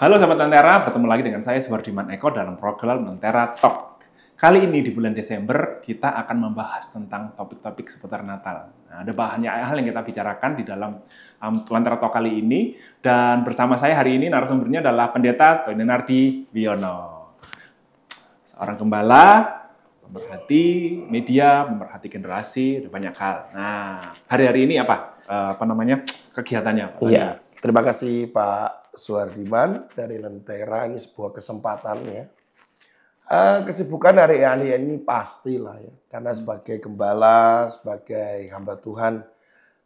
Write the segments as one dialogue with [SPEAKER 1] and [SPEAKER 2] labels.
[SPEAKER 1] Halo Sobat Lentera, bertemu lagi dengan saya Suwardiman Eko dalam program Lentera Talk. Kali ini di bulan Desember kita akan membahas tentang topik-topik seputar Natal. Nah, ada banyak hal yang kita bicarakan di dalam Lentera Talk kali ini, dan bersama saya hari ini narasumbernya adalah Pendeta Tony Nardi Wiono. Seorang gembala, pemerhati media, pemerhati generasi, ada banyak hal. Nah, hari-hari ini apa kegiatannya?
[SPEAKER 2] Iya, terima kasih Pak Suwardiman dari Lentera, ini sebuah kesempatan ya. Kesibukan hari-hari ini pastilah ya, karena sebagai gembala, sebagai hamba Tuhan,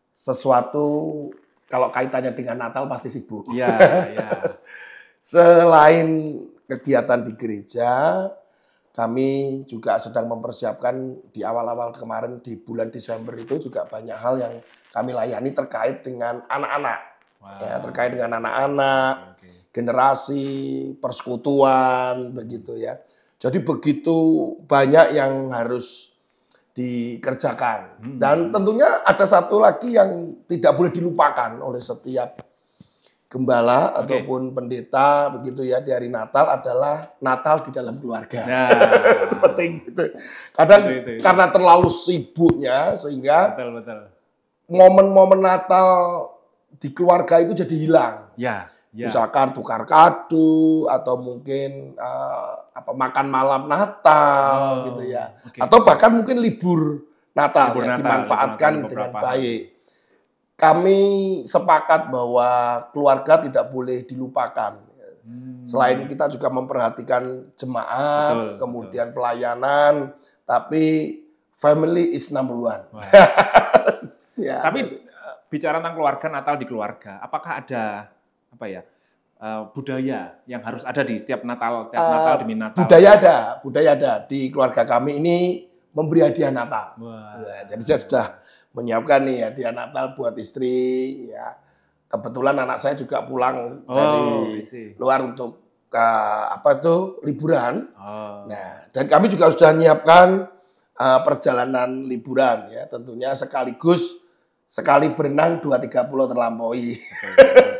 [SPEAKER 2] sesuatu kalau kaitannya dengan Natal pasti sibuk.
[SPEAKER 1] Iya, iya.
[SPEAKER 2] Selain kegiatan di gereja, kami juga sedang mempersiapkan di awal-awal kemarin di bulan Desember itu juga banyak hal yang kami layani terkait dengan anak-anak.
[SPEAKER 1] Wow.
[SPEAKER 2] Ya, terkait dengan anak-anak, generasi, persekutuan, begitu ya. Jadi begitu banyak yang harus dikerjakan. Dan tentunya ada satu lagi yang tidak boleh dilupakan oleh setiap gembala ataupun pendeta begitu ya di hari Natal adalah Natal di dalam keluarga.
[SPEAKER 1] Nah,
[SPEAKER 2] itu penting gitu. Kadang
[SPEAKER 1] itu.
[SPEAKER 2] karena terlalu sibuknya sehingga
[SPEAKER 1] betul.
[SPEAKER 2] momen-momen Natal di keluarga itu jadi hilang.
[SPEAKER 1] Ya.
[SPEAKER 2] Misalkan tukar kado atau mungkin makan malam Natal gitu ya.
[SPEAKER 1] Okay.
[SPEAKER 2] Atau bahkan mungkin libur Natal dimanfaatkan dengan baik. Kami sepakat bahwa keluarga tidak boleh dilupakan. Selain kita juga memperhatikan jemaat, kemudian pelayanan, tapi family is number one.
[SPEAKER 1] Ya, tapi bicara tentang keluarga, Natal di keluarga, apakah ada budaya yang harus ada di setiap Natal, demi Natal?
[SPEAKER 2] Budaya ada di keluarga kami ini memberi hadiah Natal. Ya, jadi saya sudah menyiapkan nih hadiah Natal buat istri. Ya, kebetulan anak saya juga pulang dari luar untuk liburan. Nah, dan kami juga sudah menyiapkan perjalanan liburan ya, tentunya sekali berenang 2-3 pulau terlampaui.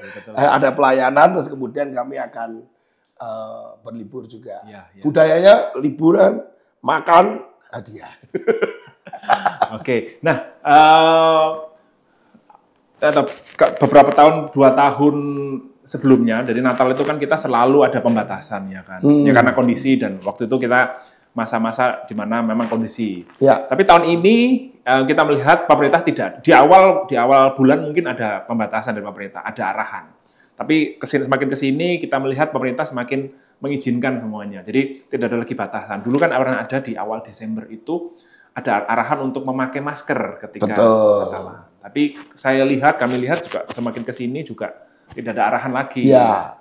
[SPEAKER 2] Betul. Ada pelayanan, terus kemudian kami akan berlibur juga. Ya. Budayanya liburan, makan, hadiah.
[SPEAKER 1] Oke, nah beberapa tahun, 2 tahun sebelumnya dari Natal itu kan kita selalu ada pembatasan ya kan, ya karena kondisi dan waktu itu kita masa-masa di mana memang kondisi.
[SPEAKER 2] Ya.
[SPEAKER 1] Tapi tahun ini kita melihat pemerintah tidak. Di awal bulan mungkin ada pembatasan dari pemerintah, ada arahan. Tapi semakin ke sini kita melihat pemerintah semakin mengizinkan semuanya. Jadi tidak ada lagi batasan. Dulu kan ada di awal Desember itu ada arahan untuk memakai masker ketika Natal. Tapi kami lihat juga semakin ke sini juga tidak ada arahan lagi,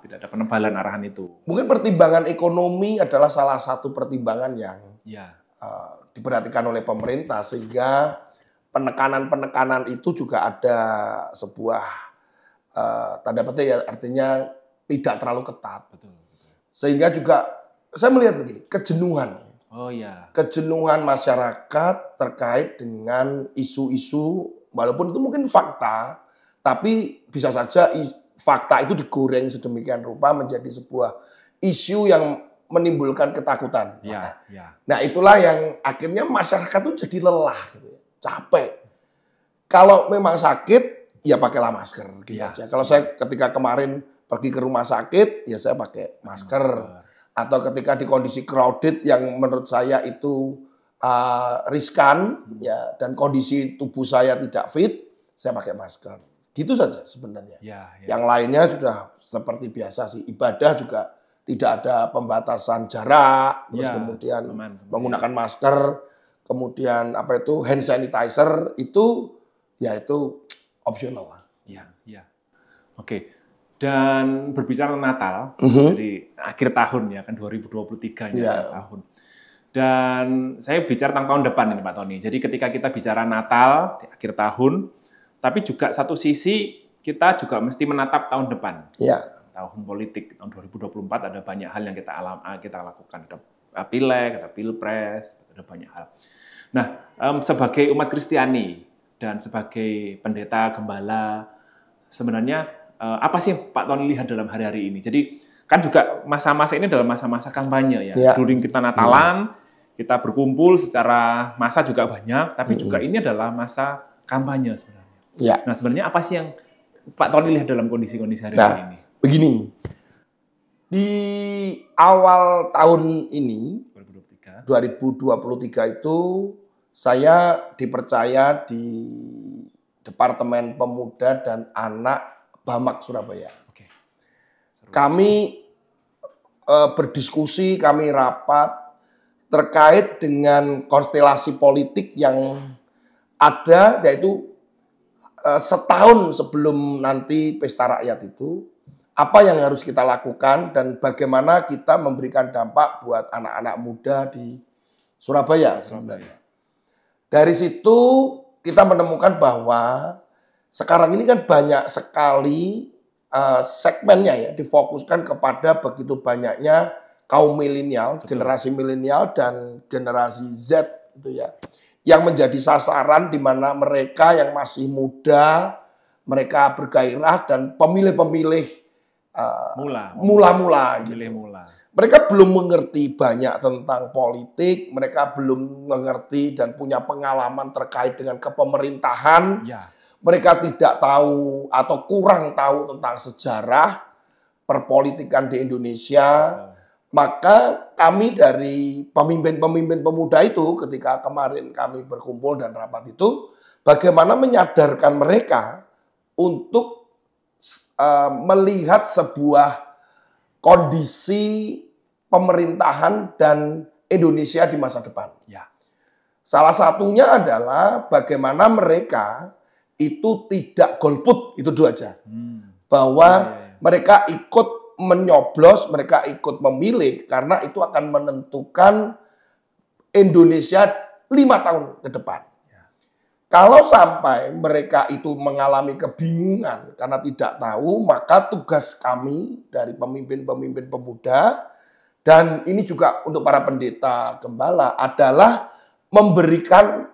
[SPEAKER 1] tidak ada penebalan arahan itu.
[SPEAKER 2] Mungkin pertimbangan ekonomi adalah salah satu pertimbangan yang diperhatikan oleh pemerintah, sehingga penekanan itu juga ada sebuah tanda petik ya, artinya tidak terlalu ketat. Betul. Sehingga juga saya melihat begini, kejenuhan. Kejenuhan masyarakat terkait dengan isu-isu, walaupun itu mungkin fakta, tapi bisa saja fakta itu digoreng sedemikian rupa menjadi sebuah isu yang menimbulkan ketakutan. Nah, itulah yang akhirnya masyarakat itu jadi lelah, capek. Kalau memang sakit, ya pakailah masker. Gitu aja. Kalau saya ketika kemarin pergi ke rumah sakit, ya saya pakai masker. Atau ketika di kondisi crowded yang menurut saya itu riskan, ya, dan kondisi tubuh saya tidak fit, saya pakai masker. Gitu saja sebenarnya. Yang lainnya sudah seperti biasa sih. Ibadah juga tidak ada pembatasan jarak, terus kemudian menggunakan masker, kemudian hand sanitizer itu opsional lah.
[SPEAKER 1] Oke. Dan berbicara Natal, jadi akhir tahun ya kan 2023 tahun. Dan saya bicara tentang tahun depan ini Pak Tony. Jadi ketika kita bicara Natal di akhir tahun, tapi juga satu sisi kita juga mesti menatap tahun depan. Tahun politik, tahun 2024 ada banyak hal yang kita lakukan. Ada pileg, ada pilpres, ada banyak hal. Nah, sebagai umat Kristiani dan sebagai pendeta, gembala, sebenarnya apa sih Pak Tony lihat dalam hari-hari ini? Jadi kan juga masa-masa ini adalah masa-masa kampanye ya. During kita Natalan, kita berkumpul secara massa juga banyak, tapi juga ini adalah masa kampanye sebenarnya. Nah, sebenarnya apa sih yang Pak Tony lihat dalam kondisi-kondisi hari ini?
[SPEAKER 2] Begini, di awal tahun ini, 2023 itu, saya dipercaya di Departemen Pemuda dan Anak Bamak Surabaya. Kami berdiskusi, kami rapat terkait dengan konstelasi politik yang ada, yaitu setahun sebelum nanti pesta rakyat itu, apa yang harus kita lakukan dan bagaimana kita memberikan dampak buat anak-anak muda di Surabaya sebenarnya. Dari situ kita menemukan bahwa sekarang ini kan banyak sekali segmennya ya, difokuskan kepada begitu banyaknya kaum milenial, generasi milenial dan generasi Z gitu ya, yang menjadi sasaran di mana mereka yang masih muda, mereka bergairah dan pemilih-pemilih mula-mula gitu. Mereka belum mengerti banyak tentang politik, mereka belum mengerti dan punya pengalaman terkait dengan kepemerintahan. Mereka tidak tahu atau kurang tahu tentang sejarah perpolitikan di Indonesia. Maka kami dari pemimpin-pemimpin pemuda itu ketika kemarin kami berkumpul dan rapat itu, bagaimana menyadarkan mereka untuk melihat sebuah kondisi pemerintahan dan Indonesia di masa depan. Salah satunya adalah bagaimana mereka itu tidak golput, itu dua aja. Bahwa mereka ikut menyoblos, mereka ikut memilih, karena itu akan menentukan Indonesia 5 tahun ke depan. Kalau sampai mereka itu mengalami kebingungan karena tidak tahu, maka tugas kami dari pemimpin-pemimpin pemuda, dan ini juga untuk para pendeta gembala, adalah memberikan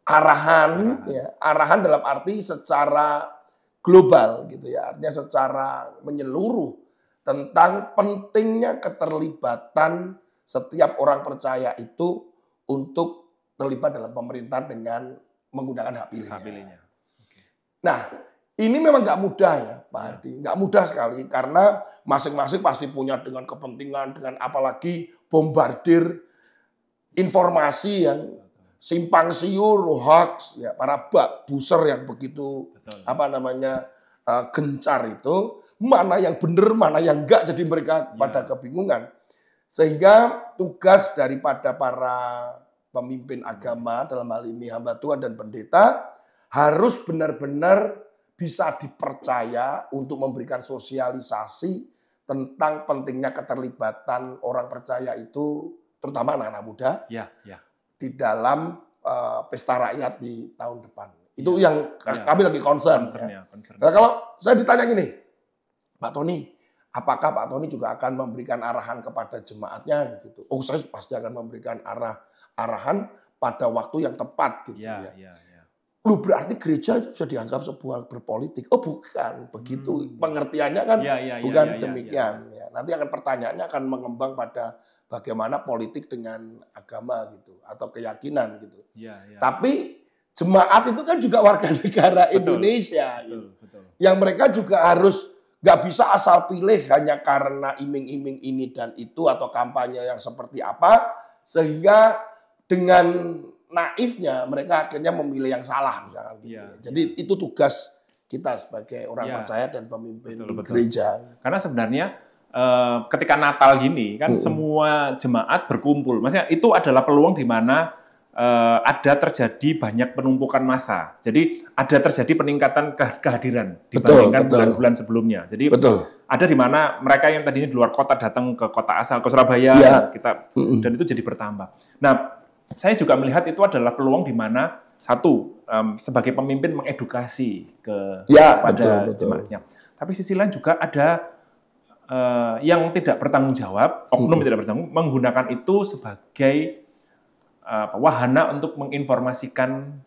[SPEAKER 2] arahan, ya, arahan dalam arti secara global gitu ya, artinya secara menyeluruh tentang pentingnya keterlibatan setiap orang percaya itu untuk terlibat dalam pemerintahan dengan menggunakan hak pilihnya. Nah, ini memang nggak mudah ya, Pak Hardy, nggak mudah sekali karena masing-masing pasti punya dengan kepentingan, dengan apalagi bombardir informasi yang simpang siur, hoax, ya, para buser yang begitu gencar itu, mana yang benar, mana yang enggak, jadi mereka pada kebingungan. Sehingga tugas daripada para pemimpin agama, dalam hal ini hamba Tuhan dan pendeta, harus benar-benar bisa dipercaya untuk memberikan sosialisasi tentang pentingnya keterlibatan orang percaya itu, terutama anak-anak muda, di dalam pesta rakyat di tahun depan. Itu yang kami lagi concern. Nah, kalau saya ditanya gini, Pak Tony, apakah Pak Tony juga akan memberikan arahan kepada jemaatnya gitu? Oh, saya pasti akan memberikan arahan pada waktu yang tepat gitu ya. Lu berarti gereja itu bisa dianggap sebuah berpolitik? Oh, bukan begitu. Pengertiannya kan bukan demikian. Ya. Nanti akan pertanyaannya akan mengembang pada bagaimana politik dengan agama gitu atau keyakinan gitu. Tapi jemaat itu kan juga warga negara Indonesia gitu. Yang mereka juga harus nggak bisa asal pilih hanya karena iming-iming ini dan itu atau kampanye yang seperti apa, sehingga dengan naifnya mereka akhirnya memilih yang salah misalnya. Jadi itu tugas kita sebagai orang percaya dan pemimpin gereja.
[SPEAKER 1] Karena sebenarnya ketika Natal gini kan semua jemaat berkumpul. Maksudnya itu adalah peluang di mana ada terjadi banyak penumpukan massa. Jadi ada terjadi peningkatan kehadiran dibandingkan bulan-bulan sebelumnya. Jadi ada di mana mereka yang tadinya di luar kota datang ke kota asal, ke Surabaya, dan itu jadi bertambah. Nah, saya juga melihat itu adalah peluang di mana satu, sebagai pemimpin mengedukasi kepada jemaatnya. Tapi sisi lain juga ada yang tidak bertanggung jawab, oknum yang tidak bertanggung, menggunakan itu sebagai wahana untuk menginformasikan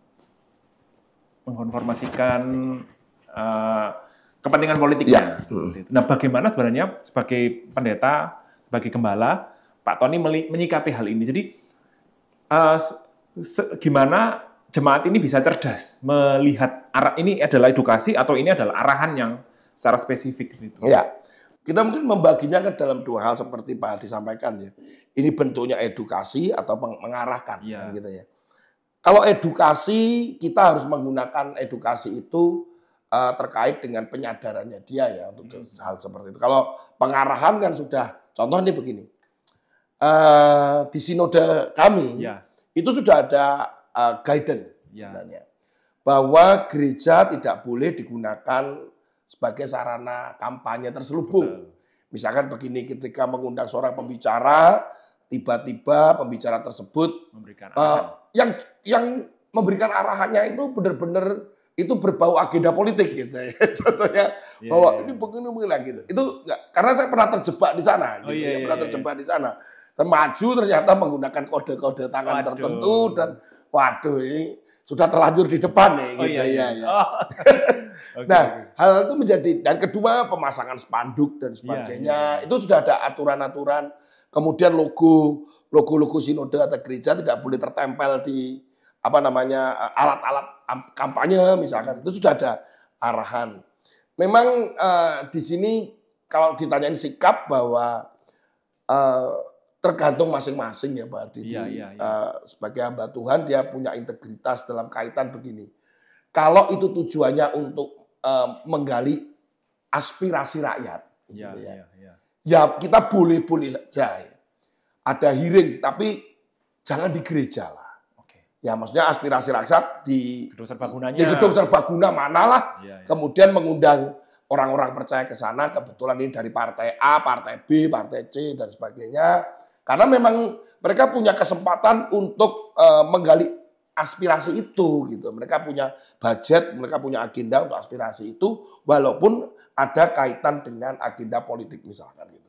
[SPEAKER 1] kepentingan politiknya. Nah, bagaimana sebenarnya sebagai pendeta, sebagai gembala, Pak Tony menyikapi hal ini? Jadi, gimana jemaat ini bisa cerdas melihat arah ini adalah edukasi atau ini adalah arahan yang secara spesifik? Gitu.
[SPEAKER 2] Ya, kita mungkin membaginya ke dalam dua hal seperti Pak disampaikan ya. Ini bentuknya edukasi atau mengarahkan, kan, gitu ya. Kalau edukasi, kita harus menggunakan edukasi itu terkait dengan penyadarannya dia ya untuk hal seperti itu. Kalau pengarahan kan sudah, contoh ini begini, di sinode kami itu sudah ada guidance sebenarnya bahwa gereja tidak boleh digunakan sebagai sarana kampanye terselubung. Misalkan begini, ketika mengundang seorang pembicara, tiba-tiba pembicara tersebut memberikan yang memberikan arahannya itu benar-benar itu berbau agenda politik gitu ya. Contohnya bahwa ini begini gitu. Itu enggak, karena saya pernah terjebak di sana gitu pernah terjebak di sana. Maju ternyata menggunakan kode-kode tangan tertentu dan waduh ini sudah terlanjur di depan nih gitu Nah, hal itu menjadi, dan kedua pemasangan spanduk dan sebagainya. Itu sudah ada aturan-aturan. Kemudian logo sinode atau gereja tidak boleh tertempel di alat-alat kampanye misalkan. Itu sudah ada arahan. Memang di sini kalau ditanyain sikap bahwa tergantung masing-masing ya Pak Ardi. Sebagai hamba Tuhan dia punya integritas dalam kaitan begini. Kalau itu tujuannya untuk menggali aspirasi rakyat, ya kita boleh-boleh saja. Ada hearing, tapi jangan di gereja lah. Ya maksudnya aspirasi rakyat di gedung serbaguna manalah. Kemudian mengundang orang-orang percaya ke sana, kebetulan ini dari partai A, partai B, partai C dan sebagainya. Karena memang mereka punya kesempatan untuk menggali aspirasi itu gitu. Mereka punya budget, mereka punya agenda untuk aspirasi itu, walaupun ada kaitan dengan agenda politik misalkan gitu.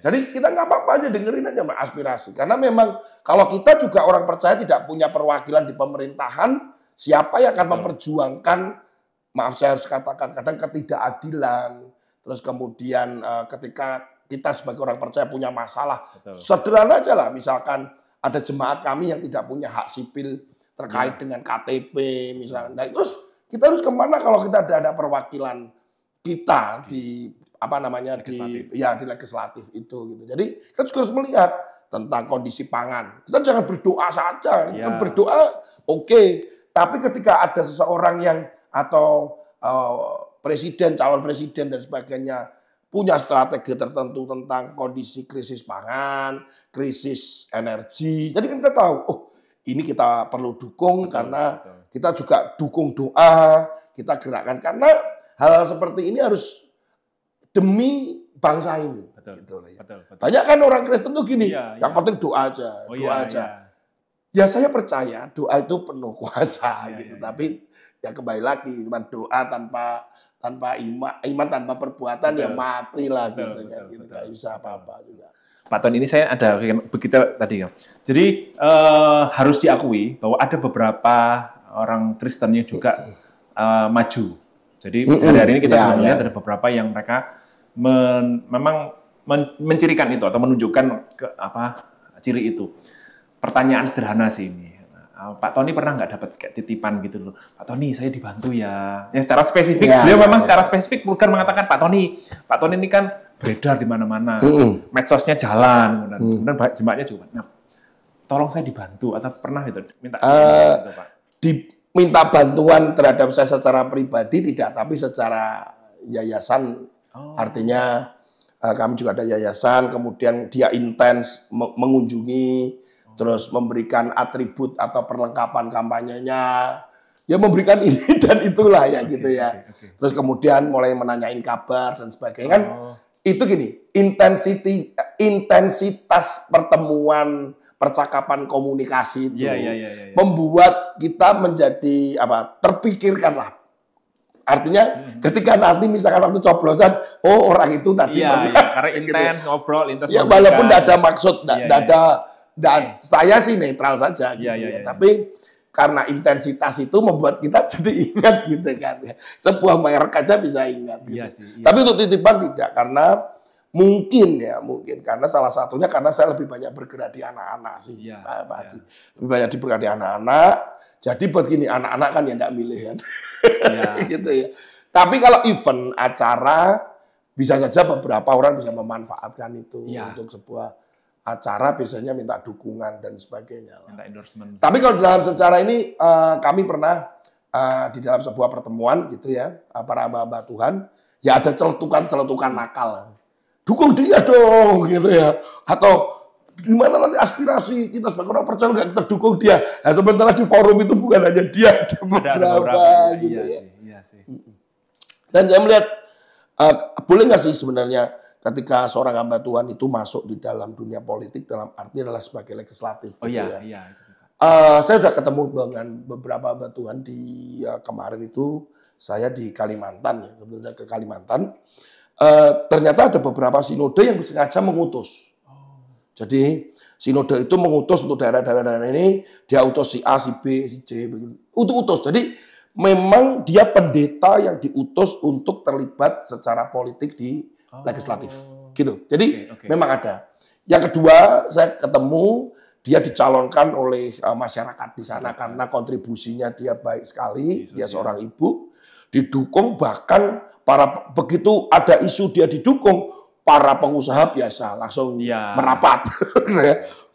[SPEAKER 2] Jadi kita nggak apa-apa aja dengerin aja aspirasi. Karena memang kalau kita juga orang percaya tidak punya perwakilan di pemerintahan, siapa yang akan memperjuangkan, maaf saya harus katakan kadang ketidakadilan, terus kemudian ketika kita sebagai orang percaya punya masalah, sederhana aja lah, misalkan ada jemaat kami yang tidak punya hak sipil terkait dengan KTP misalnya. Nah, terus kita harus kemana kalau kita ada perwakilan kita di di legislatif itu gitu. Jadi kita juga harus melihat tentang kondisi pangan. Kita jangan berdoa saja. Kita berdoa oke, tapi ketika ada seseorang yang atau presiden, calon presiden dan sebagainya punya strategi tertentu tentang kondisi krisis pangan, krisis energi. Jadi kan kita tahu, ini kita perlu dukung karena kita juga dukung doa, kita gerakkan. Karena hal seperti ini harus demi bangsa ini. Banyak kan orang Kristen tuh gini, yang penting doa aja, doa aja. Ya saya percaya doa itu penuh kuasa gitu. Tapi ya kembali lagi, cuma doa tanpa iman tanpa perbuatan ya mati lah gitu kan. Gitu nggak bisa apa-apa juga.
[SPEAKER 1] Pak Tony, ini saya ada begitu tadi ya. Jadi harus diakui bahwa ada beberapa orang Kristen yang juga maju. Jadi hari ini kita melihat ada beberapa yang mereka memang mencirikan itu atau menunjukkan ciri itu. Pertanyaan sederhana sih ini. Pak Tony pernah nggak dapat kayak titipan gitu loh. Pak Tony, saya dibantu ya. Yang secara spesifik, beliau memang secara spesifik bukan mengatakan Pak Tony ini kan beredar di mana-mana. Medsosnya jalan, kemudian jemaatnya juga. Nah, tolong saya dibantu atau pernah itu minta gitu, Pak?
[SPEAKER 2] Minta bantuan terhadap saya secara pribadi tidak, tapi secara yayasan. Artinya kami juga ada yayasan, kemudian dia intens mengunjungi, terus memberikan atribut atau perlengkapan kampanyenya, ya memberikan ini dan itulah ya gitu ya. Terus kemudian mulai menanyain kabar dan sebagainya kan. Itu gini, intensitas pertemuan, percakapan komunikasi itu membuat kita menjadi terpikirkan lah. Artinya ketika nanti misalkan waktu coblosan, orang itu tadi
[SPEAKER 1] karena intens ngobrol, intens
[SPEAKER 2] walaupun tidak ada maksud, tidak ada. Dan saya sih netral saja gitu ya. Tapi karena intensitas itu membuat kita jadi ingat gitu kan. Sebuah merek aja bisa ingat. Gitu.
[SPEAKER 1] Iya sih, iya.
[SPEAKER 2] Tapi untuk titipan tidak, karena mungkin karena salah satunya karena saya lebih banyak bergerak di anak-anak sih, Pak Hadi. Lebih banyak bergerak di anak-anak. Jadi begini, anak-anak kan yang tidak milih kan, gitu ya. Tapi kalau event acara bisa saja beberapa orang bisa memanfaatkan itu untuk sebuah acara, biasanya minta dukungan dan sebagainya.
[SPEAKER 1] Minta endorsement.
[SPEAKER 2] Tapi kalau dalam secara ini kami pernah di dalam sebuah pertemuan gitu ya, para hamba-hamba Tuhan, ya ada celetukan-celetukan nakal. Dukung dia dong gitu ya. Atau di mana nanti aspirasi kita sebagai orang percaya nggak kita dukung dia. Nah, sementara di forum itu bukan hanya dia, ada beberapa gitu ya.
[SPEAKER 1] Iya sih.
[SPEAKER 2] Dan saya melihat boleh nggak sih sebenarnya ketika seorang hamba Tuhan itu masuk di dalam dunia politik, dalam arti adalah sebagai legislatif.
[SPEAKER 1] Oh
[SPEAKER 2] gitu
[SPEAKER 1] iya.
[SPEAKER 2] Saya sudah ketemu dengan beberapa hamba Tuhan di kemarin itu, saya di Kalimantan ya, kemudian ke Kalimantan. Ternyata ada beberapa sinode yang sengaja mengutus. Jadi sinode itu mengutus untuk daerah-daerah ini, dia utus si A, si B, si C, untuk utus. Jadi memang dia pendeta yang diutus untuk terlibat secara politik di legislatif, gitu. Jadi memang ada. Yang kedua, saya ketemu dia dicalonkan oleh masyarakat di sana karena kontribusinya dia baik sekali. Dia seorang ibu, didukung, bahkan begitu ada isu dia didukung, para pengusaha biasa langsung merapat,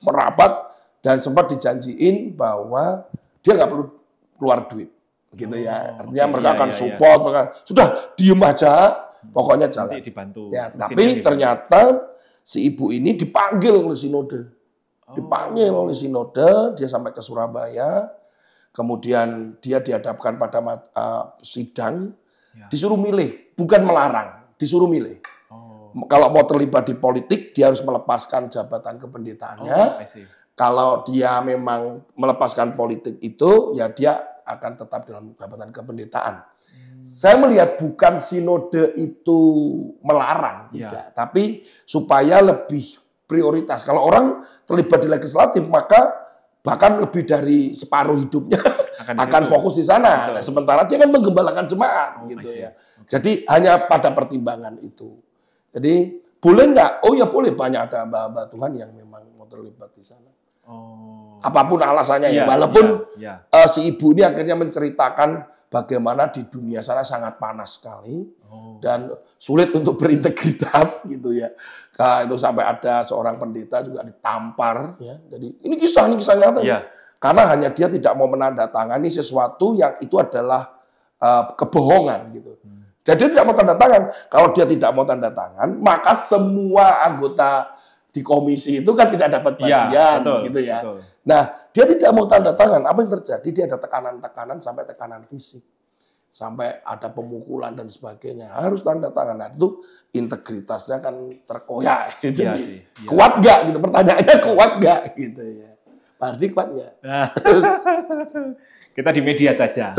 [SPEAKER 2] merapat, dan sempat dijanjiin bahwa dia nggak perlu keluar duit, gitu ya. Artinya mereka akan support, mereka sudah diem aja. Pokoknya jalan.
[SPEAKER 1] Dibantu.
[SPEAKER 2] Ya, tapi ternyata si ibu ini dipanggil oleh sinode. Dipanggil oleh sinode, dia sampai ke Surabaya. Kemudian dia dihadapkan pada sidang, disuruh milih, bukan melarang, disuruh milih. Kalau mau terlibat di politik, dia harus melepaskan jabatan kependetaannya. Kalau dia memang melepaskan politik itu, ya dia akan tetap dalam jabatan kependetaan. Saya melihat bukan sinode itu melarang, tidak, tapi supaya lebih prioritas. Kalau orang terlibat di legislatif, maka bahkan lebih dari separuh hidupnya akan fokus di sana. Nah, sementara dia kan menggembalakan jemaat, gitu ya. Jadi hanya pada pertimbangan itu. Jadi boleh nggak? Oh ya boleh, banyak ada hamba-hamba Tuhan yang memang mau terlibat di sana. Apapun alasannya ya, walaupun si ibu ini akhirnya menceritakan bagaimana di dunia sana sangat panas sekali dan sulit untuk berintegritas gitu ya. Itu sampai ada seorang pendeta juga ditampar ya. Jadi ini kisah nyata. Karena hanya dia tidak mau menandatangani sesuatu yang itu adalah kebohongan gitu. Jadi dia tidak mau tanda tangan. Kalau dia tidak mau tanda tangan, maka semua anggota di komisi itu kan tidak dapat bagian, gitu ya. Betul. Nah, dia tidak mau tanda tangan. Apa yang terjadi? Dia ada tekanan-tekanan sampai tekanan fisik, sampai ada pemukulan dan sebagainya. Harus tanda tangan. Nah, itu integritasnya kan terkoyak. Jadi kuat nggak? Gitu. Pertanyaannya kuat nggak? Gitu ya. Pak Hardi kuat nggak?
[SPEAKER 1] Kita di media saja.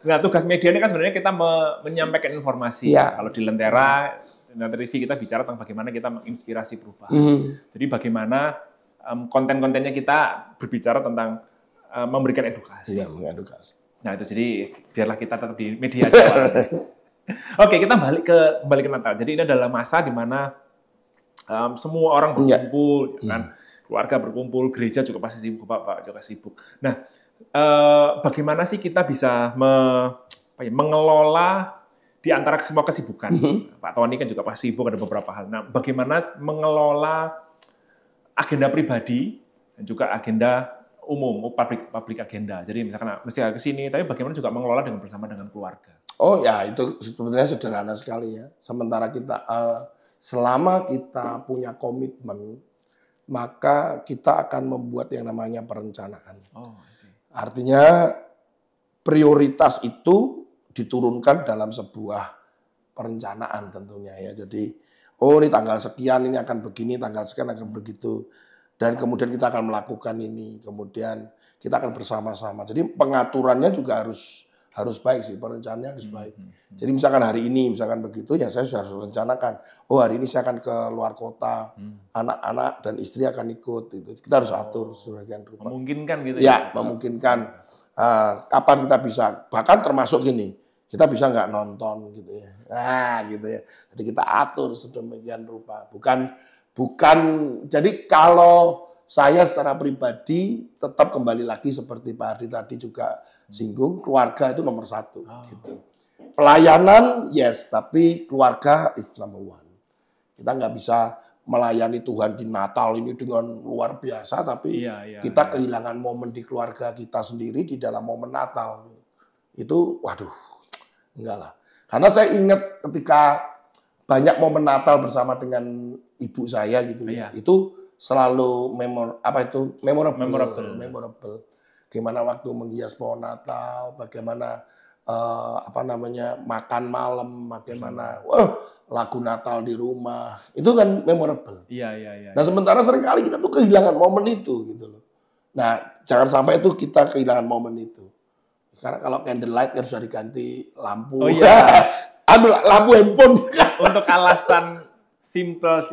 [SPEAKER 1] Nah, tugas media ini kan sebenarnya kita menyampaikan informasi. Kalau di Lentera TV kita bicara tentang bagaimana kita menginspirasi perubahan. Jadi bagaimana konten-kontennya kita berbicara tentang memberikan edukasi.
[SPEAKER 2] Edukasi.
[SPEAKER 1] Nah itu jadi biarlah kita tetap di media aja. Oke, kita balik ke Natal. Jadi ini adalah masa di mana semua orang berkumpul, kan? Keluarga berkumpul, gereja juga pasti sibuk, Bapak juga sibuk. Nah, bagaimana sih kita bisa mengelola di antara semua kesibukan? Pak Tony kan juga pasti sibuk, ada beberapa hal. Nah, bagaimana mengelola agenda pribadi dan juga agenda umum, public agenda. Jadi misalkan mesti ke sini, tapi bagaimana juga mengelola bersama dengan keluarga? Oh ya, itu sebetulnya sederhana sekali ya. Sementara kita selama kita punya komitmen, maka kita akan membuat yang namanya perencanaan. Artinya prioritas itu diturunkan dalam sebuah perencanaan tentunya ya. Jadi, ini tanggal sekian ini akan begini, tanggal sekian akan begitu. Dan kemudian kita akan melakukan ini, kemudian kita akan bersama-sama. Jadi pengaturannya juga harus
[SPEAKER 2] harus baik sih, perencanaannya harus baik. Jadi misalkan hari ini, misalkan begitu, ya saya sudah harus rencanakan. Oh hari ini saya akan ke luar kota, anak-anak dan istri akan ikut. Itu kita harus atur sebagian rupa.
[SPEAKER 1] Memungkinkan gitu
[SPEAKER 2] ya? Memungkinkan. Kapan kita bisa? Bahkan termasuk gini, kita bisa nggak nonton gitu ya. Nah gitu ya. Jadi kita atur sedemikian rupa. Bukan. Jadi kalau saya secara pribadi tetap kembali lagi seperti Pak Ardi tadi juga singgung, keluarga itu nomor 1. Gitu. Pelayanan, yes, tapi keluarga is number 1. Kita nggak bisa melayani Tuhan di Natal ini dengan luar biasa, tapi kita kehilangan momen di keluarga kita sendiri di dalam momen Natal. Itu, waduh, enggak lah. Karena saya ingat ketika banyak momen Natal bersama dengan ibu saya gitu, itu selalu memorable. Gimana waktu menghias pohon Natal, bagaimana makan malam, bagaimana lagu Natal di rumah, itu kan memorable. Nah sementara seringkali kita tuh kehilangan momen itu gitu loh. Nah jangan sampai itu kita kehilangan momen itu. Karena kalau candlelight kan sudah diganti lampu, lampu handphone.
[SPEAKER 1] Untuk alasan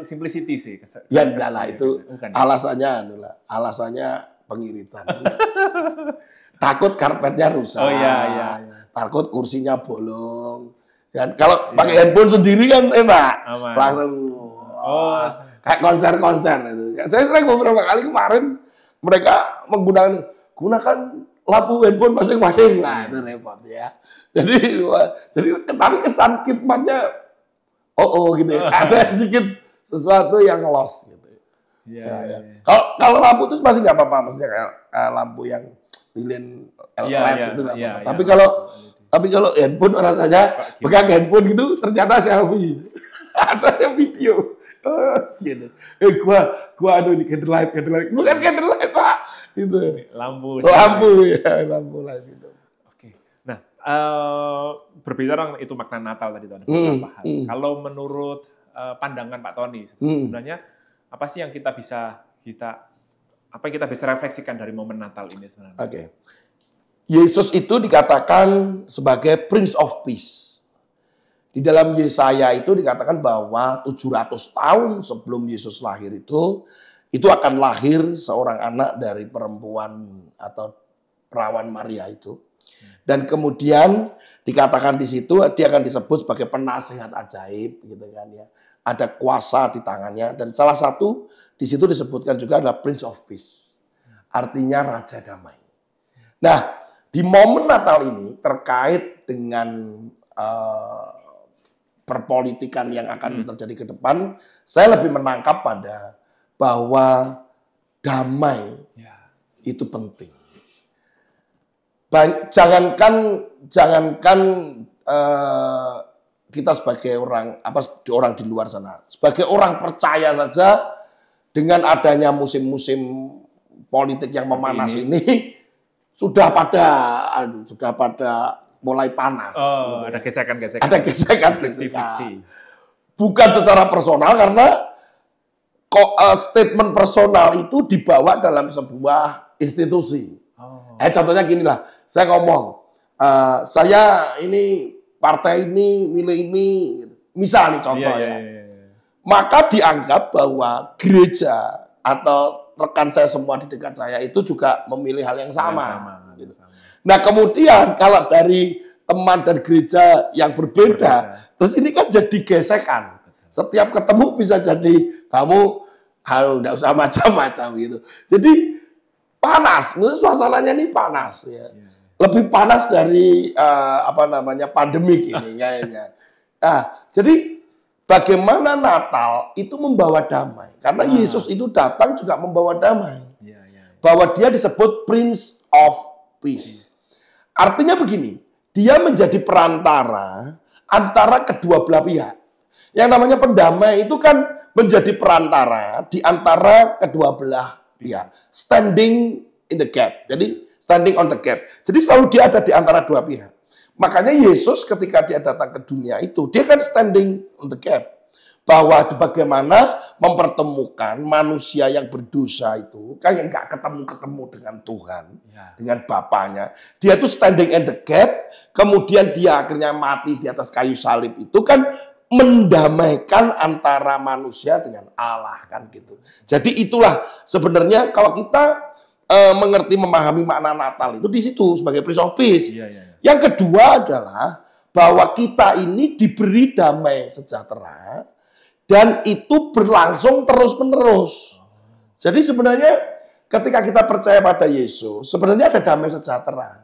[SPEAKER 1] simplicity sih.
[SPEAKER 2] Ya enggak lah itu alasannya pengiritan. Takut karpetnya rusak. Takut kursinya bolong. Dan kalau pakai handphone sendiri kan enak. Langsung kayak konser-konser itu. Saya sering beberapa kali kemarin mereka gunakan lampu handphone masing-masing. Nah, itu repot ya. Jadi tapi kesan khidmatnya gitu ya. Ada sedikit sesuatu yang lost gitu. Kalau lampu itu masih nggak apa-apa, maksudnya kayak lampu yang lilin LED itu nggak apa-apa. Tapi kalau handphone rasanya pegang handphone gitu ternyata selfie atau video. Gitu. Gua ini candlelight. Bukan candlelight, Pak. Itu.
[SPEAKER 1] Lampu
[SPEAKER 2] light gitu.
[SPEAKER 1] Oke. Nah, berbicara itu makna Natal tadi Tony. Kalau menurut pandangan Pak Tony sebenarnya apa sih yang kita bisa refleksikan dari momen Natal ini sebenarnya?
[SPEAKER 2] Oke. Yesus itu dikatakan sebagai Prince of Peace. Di dalam Yesaya itu dikatakan bahwa 700 tahun sebelum Yesus lahir itu akan lahir seorang anak dari perempuan atau perawan Maria itu. Dan kemudian dikatakan di situ dia akan disebut sebagai penasehat ajaib gitu kan ya. Ada kuasa di tangannya dan salah satu di situ disebutkan juga adalah Prince of Peace. Artinya Raja Damai. Nah, di momen Natal ini terkait dengan perpolitikan yang akan terjadi ke depan, saya lebih menangkap pada bahwa damai itu penting. Jangankan kita sebagai orang di luar sana, sebagai orang percaya saja dengan adanya musim-musim politik yang memanas ini sudah pada mulai panas.
[SPEAKER 1] Ada gesekan-gesekan.
[SPEAKER 2] Ada gesekan-gesekan. Bukan secara personal karena statement personal itu dibawa dalam sebuah institusi. Contohnya gini lah, saya ngomong, saya ini partai ini, milih ini, misal nih contohnya. Maka dianggap bahwa gereja atau rekan saya semua di dekat saya itu juga memilih hal yang sama. Nah kemudian kalau dari teman dan gereja yang berbeda, terus ini kan jadi gesekan. Setiap ketemu bisa jadi kamu nggak usah macam-macam gitu. Jadi panas, suasananya ini panas ya. Lebih panas dari pandemik ini kayaknya. Nah, jadi bagaimana Natal itu membawa damai? Karena Yesus itu datang juga membawa damai. Bahwa dia disebut Prince of Peace. Artinya begini, dia menjadi perantara antara kedua belah pihak. Yang namanya pendamai itu kan menjadi perantara di antara kedua belah pihak. Standing in the gap. Jadi standing on the gap. Jadi selalu dia ada di antara dua pihak. Makanya Yesus ketika dia datang ke dunia itu, dia kan standing on the gap. bahwa bagaimana mempertemukan manusia yang berdosa itu kan yang nggak ketemu dengan Tuhan, dengan Bapaknya. Dia tuh standing in the gap, kemudian dia akhirnya mati di atas kayu salib itu kan mendamaikan antara manusia dengan Allah kan gitu. Jadi itulah sebenarnya kalau kita mengerti memahami makna Natal itu di situ sebagai Prince of Peace. Yang kedua adalah bahwa kita ini diberi damai sejahtera. Dan itu berlangsung terus-menerus. Jadi sebenarnya ketika kita percaya pada Yesus, sebenarnya ada damai sejahtera.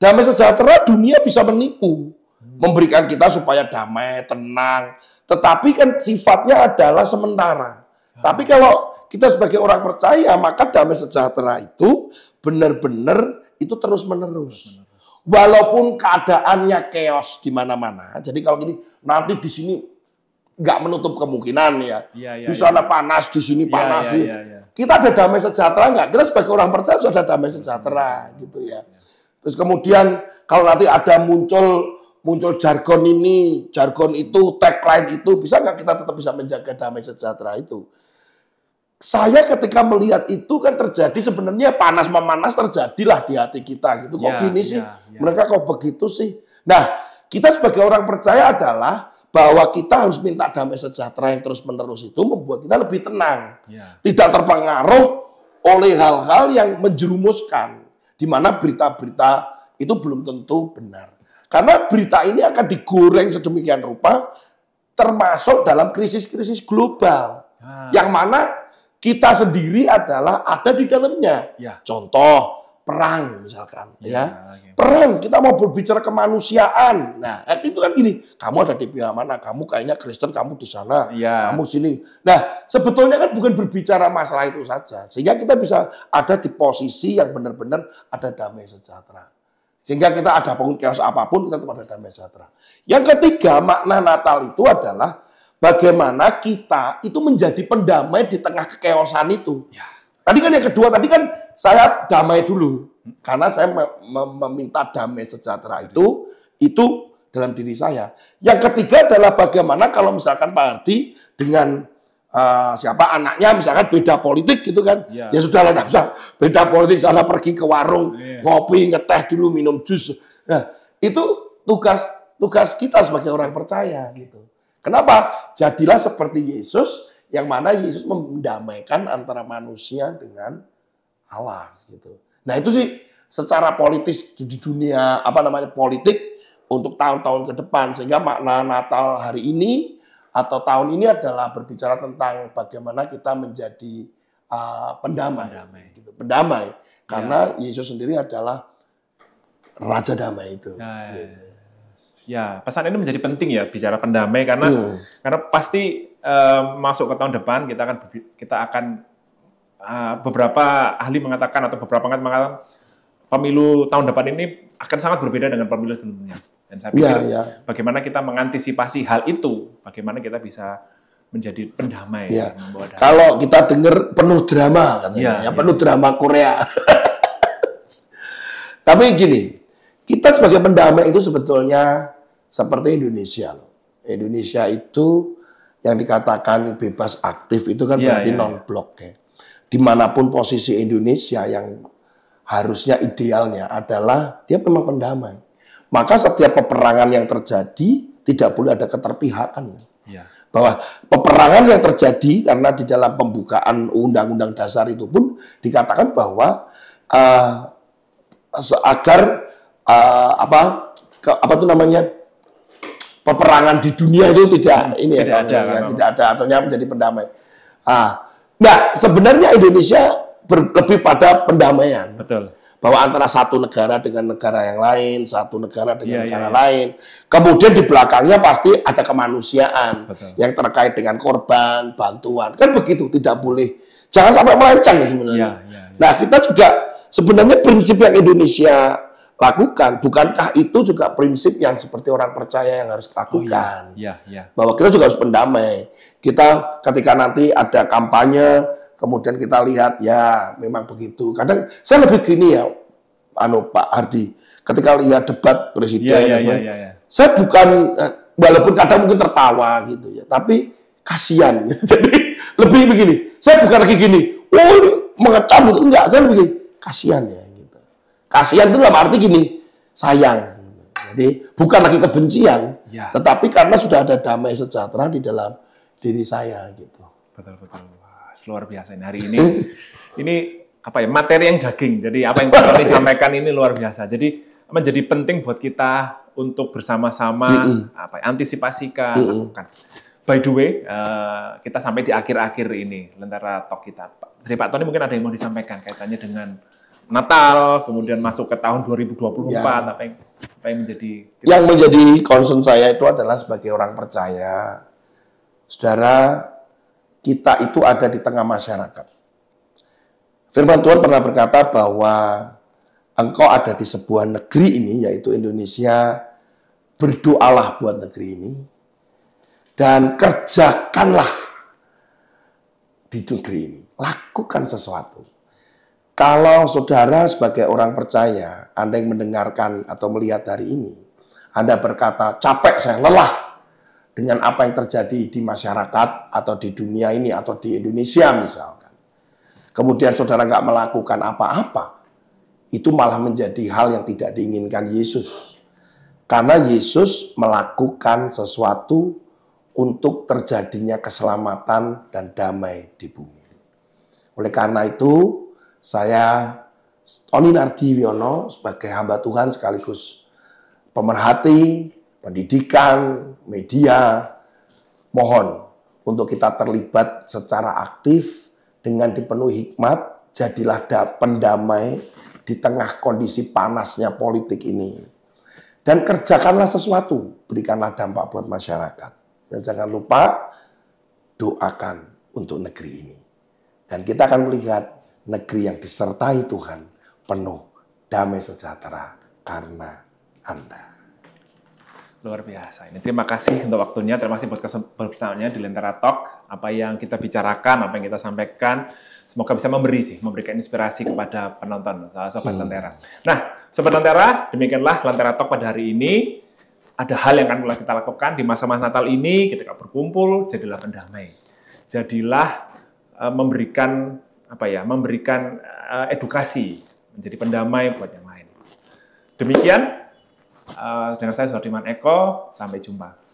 [SPEAKER 2] Damai sejahtera dunia bisa menipu. Memberikan kita supaya damai, tenang. Tetapi kan sifatnya adalah sementara. Tapi kalau kita sebagai orang percaya, maka damai sejahtera itu benar-benar itu terus-menerus. Walaupun keadaannya chaos di mana-mana. Jadi kalau gini, nanti di sini nggak menutup kemungkinan ya. Di sana panas, di sini panas. Kita ada damai sejahtera nggak? Kita sebagai orang percaya harus ada damai sejahtera gitu ya. Terus kemudian kalau nanti ada muncul jargon ini, jargon itu, tagline itu, bisa nggak kita tetap bisa menjaga damai sejahtera itu? Saya ketika melihat itu kan terjadi sebenarnya panas memanas terjadilah di hati kita gitu. Kok gini sih? Mereka kok begitu sih? Nah, kita sebagai orang percaya adalah bahwa kita harus minta damai sejahtera yang terus-menerus itu membuat kita lebih tenang. Tidak terpengaruh oleh hal-hal yang menjerumuskan. Di mana berita-berita itu belum tentu benar. Karena berita ini akan digoreng sedemikian rupa, termasuk dalam krisis-krisis global. Yang mana kita sendiri adalah ada di dalamnya. Contoh, perang misalkan. Perang, kita mau berbicara kemanusiaan. Nah, itu kan gini, kamu ada di pihak mana? Kamu kayaknya Kristen, kamu di sana, kamu sini. Nah, sebetulnya kan bukan berbicara masalah itu saja. Sehingga kita bisa ada di posisi yang benar-benar ada damai sejahtera. Sehingga kita ada chaos apapun, kita tetap ada damai sejahtera. Yang ketiga, makna Natal itu adalah bagaimana kita itu menjadi pendamai di tengah kekeosan itu. Tadi kan yang kedua, tadi kan saya damai dulu. Karena saya meminta damai sejahtera itu dalam diri saya. Yang ketiga adalah bagaimana kalau misalkan Pak Hardy dengan siapa anaknya misalkan beda politik gitu kan. Ya sudah lah, usah beda politik, sana pergi ke warung, ngopi, ngeteh dulu, minum jus. Nah, itu tugas kita sebagai orang percaya gitu. Kenapa? Jadilah seperti Yesus, yang mana Yesus mendamaikan antara manusia dengan Allah gitu. Nah, itu sih secara politis di dunia politik untuk tahun-tahun ke depan, sehingga makna Natal hari ini atau tahun ini adalah berbicara tentang bagaimana kita menjadi pendamai gitu. Pendamai karena Yesus sendiri adalah Raja Damai itu.
[SPEAKER 1] Ya, pesan ini menjadi penting ya bicara pendamai karena pasti masuk ke tahun depan kita akan beberapa ahli mengatakan atau beberapa pengamat mengatakan pemilu tahun depan ini akan sangat berbeda dengan pemilu sebelumnya. Dan saya pikir bagaimana kita mengantisipasi hal itu, bagaimana kita bisa menjadi pendamai.
[SPEAKER 2] Kalau kita dengar penuh drama katanya, penuh drama Korea. Tapi gini, kita sebagai pendamai itu sebetulnya seperti Indonesia. Indonesia itu yang dikatakan bebas aktif itu kan berarti non-blok ya. Dimanapun posisi Indonesia yang harusnya idealnya adalah dia memang pendamai. Maka setiap peperangan yang terjadi tidak boleh ada keterpihakan. Bahwa peperangan yang terjadi karena di dalam pembukaan Undang-Undang Dasar itu pun dikatakan bahwa agar peperangan di dunia itu tidak ada ataunya menjadi pendamai. Nah, sebenarnya Indonesia lebih pada pendamaian.
[SPEAKER 1] Betul.
[SPEAKER 2] Bahwa antara satu negara dengan negara yang lain, satu negara dengan negara lain. Kemudian di belakangnya pasti ada kemanusiaan yang terkait dengan korban, bantuan. Kan begitu, tidak boleh. Jangan sampai melenceng sebenarnya. Nah, kita juga sebenarnya prinsip yang Indonesia lakukan, bukankah itu juga prinsip yang seperti orang percaya yang harus lakukan? Bahwa kita juga harus pendamai. Kita ketika nanti ada kampanye, kemudian kita lihat, ya memang begitu. Kadang saya lebih gini ya, Pak Hardy, ketika lihat debat presiden, saya bukan, walaupun kadang mungkin tertawa gitu ya, tapi kasihan. Jadi lebih begini, saya bukan lagi gini, oh ini mengecam itu, enggak, saya lebih begini, kasihan ya. Gitu. Kasihan itu dalam arti gini, sayang. Jadi bukan lagi kebencian, tetapi karena sudah ada damai sejahtera di dalam diri saya gitu.
[SPEAKER 1] Betul. Wah, luar biasa ini hari ini. Ini apa ya, materi yang daging. Jadi apa yang Pak Tony sampaikan ini luar biasa. Jadi menjadi penting buat kita untuk bersama-sama antisipasikan, lakukan. By the way, kita sampai di akhir-akhir ini Lentera Talk kita. Dari Pak Tony mungkin ada yang mau disampaikan kaitannya dengan Natal, kemudian masuk ke tahun 2024, apa yang menjadi...
[SPEAKER 2] Yang menjadi concern saya itu adalah sebagai orang percaya, saudara, kita itu ada di tengah masyarakat. Firman Tuhan pernah berkata bahwa engkau ada di sebuah negeri ini, yaitu Indonesia, berdoalah buat negeri ini, dan kerjakanlah di negeri ini. Lakukan sesuatu. Kalau saudara sebagai orang percaya, Anda yang mendengarkan atau melihat hari ini, Anda berkata, capek saya, lelah dengan apa yang terjadi di masyarakat atau di dunia ini atau di Indonesia misalkan. Kemudian saudara nggak melakukan apa-apa, itu malah menjadi hal yang tidak diinginkan Yesus. Karena Yesus melakukan sesuatu untuk terjadinya keselamatan dan damai di bumi. Oleh karena itu, saya, Tony Nardiono, sebagai hamba Tuhan sekaligus pemerhati, pendidikan, media, mohon untuk kita terlibat secara aktif dengan dipenuhi hikmat, jadilah pendamai di tengah kondisi panasnya politik ini. Dan kerjakanlah sesuatu, berikanlah dampak buat masyarakat. Dan jangan lupa, doakan untuk negeri ini. Dan kita akan melihat negeri yang disertai Tuhan, penuh damai sejahtera karena Anda.
[SPEAKER 1] Luar biasa. Ini terima kasih untuk waktunya, terima kasih buat kebersamaannya di Lentera Talk. Apa yang kita bicarakan, apa yang kita sampaikan, semoga bisa memberikan inspirasi kepada penonton, Sobat Lentera. Nah, Sobat Lentera, demikianlah Lentera Talk pada hari ini. Ada hal yang akan kita lakukan di masa-masa Natal ini, ketika berkumpul, jadilah pendamai. Jadilah memberikan edukasi, menjadi pendamai buat yang lain. Demikian, dengan saya Suhardiman Eko, sampai jumpa.